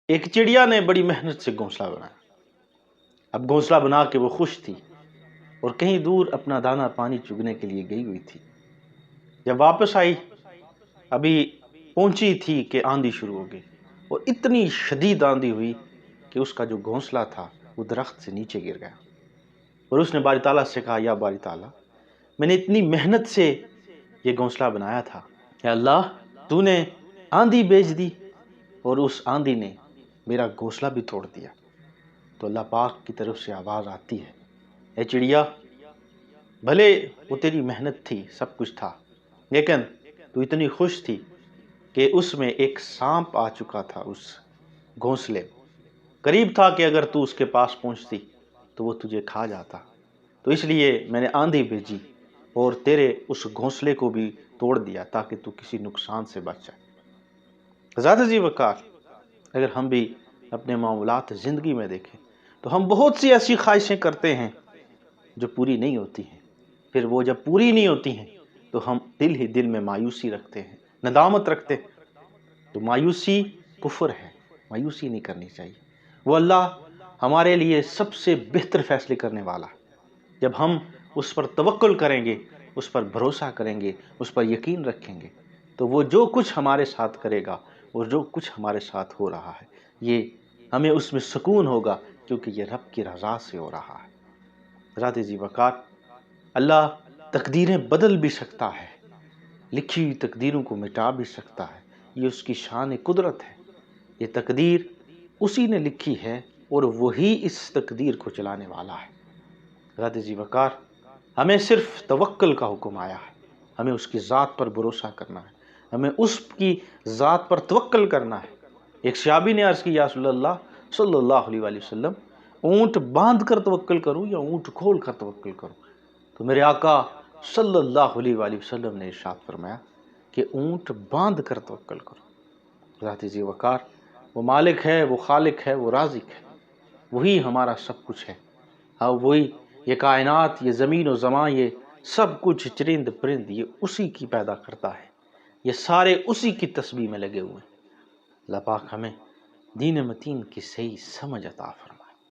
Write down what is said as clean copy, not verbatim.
ایک چڑیا نے بڑی محنت سے گھونسلہ بنایا۔ اب گھونسلہ بنا کے وہ خوش تھی اور کہیں دور اپنا دانا پانی چگنے کے لیے گئی ہوئی تھی۔ جب واپس آئی، ابھی پہنچی تھی کہ آندھی شروع ہو گئی، اور اتنی شدید آندھی ہوئی کہ اس کا جو گھونسلہ تھا وہ درخت سے نیچے گر گیا۔ اور اس نے باری تعالیٰ سے کہا، یا باری تعالیٰ، میں نے اتنی محنت سے یہ گھونسلہ بنایا تھا، یا اللہ تو نے آندھی بھیج دی اور اس آندھی نے میرا گھونسلہ بھی توڑ دیا۔ تو اللہ پاک کی طرف سے آواز آتی ہے، اے چڑیا، بھلے وہ تیری محنت تھی، سب کچھ تھا، لیکن تو اتنی خوش تھی کہ اس میں ایک سانپ آ چکا تھا، اس گھونسلے قریب تھا کہ اگر تو اس کے پاس پہنچتی تو وہ تجھے کھا جاتا، تو اس لیے میں نے آندھی بھیجی اور تیرے اس گھونسلے کو بھی توڑ دیا تاکہ تو کسی نقصان سے بچ جائے۔ ذات جی وقار، اگر ہم بھی اپنے معاملات زندگی میں دیکھیں تو ہم بہت سی ایسی خواہشیں کرتے ہیں جو پوری نہیں ہوتی ہیں، پھر وہ جب پوری نہیں ہوتی ہیں تو ہم دل ہی دل میں مایوسی رکھتے ہیں، ندامت رکھتے ہیں۔ تو مایوسی کفر ہے، مایوسی نہیں کرنی چاہیے۔ وہ اللہ ہمارے لیے سب سے بہتر فیصلے کرنے والا ہے۔ جب ہم اس پر توکل کریں گے، اس پر بھروسہ کریں گے، اس پر یقین رکھیں گے، تو وہ جو کچھ ہمارے ساتھ کرے گا اور جو کچھ ہمارے ساتھ ہو رہا ہے، یہ ہمیں اس میں سکون ہوگا، کیونکہ یہ رب کی رضا سے ہو رہا ہے۔ ذات جی وقار، اللہ تقدیریں بدل بھی سکتا ہے، لکھی ہوئی تقدیروں کو مٹا بھی سکتا ہے، یہ اس کی شان قدرت ہے۔ یہ تقدیر اسی نے لکھی ہے اور وہی اس تقدیر کو چلانے والا ہے۔ ذات جی وقار، ہمیں صرف توکل کا حکم آیا ہے، ہمیں اس کی ذات پر بھروسہ کرنا ہے، ہمیں اس کی ذات پر توکل کرنا ہے۔ ایک صحابی نے عرض کی، یا رسول اللہ صلی اللہ علیہ وآلہ وسلم، اونٹ باندھ کر توکل کروں یا اونٹ کھول کر توکل کروں؟ تو میرے آقا صلی اللہ علیہ وآلہ وسلم نے ارشاد فرمایا کہ اونٹ باندھ کر توکل کرو۔ ذات جی وقار، وہ مالک ہے، وہ خالق ہے، وہ رازق ہے، وہی ہمارا سب کچھ ہے۔ وہی یہ کائنات، یہ زمین و زمان، یہ سب کچھ چرند پرند، یہ اسی کی پیدا کرتا ہے، یہ سارے اسی کی تسبیح میں لگے ہوئے ہیں۔ اللہ پاک ہمیں دین متین کی صحیح سمجھ عطا فرمائے۔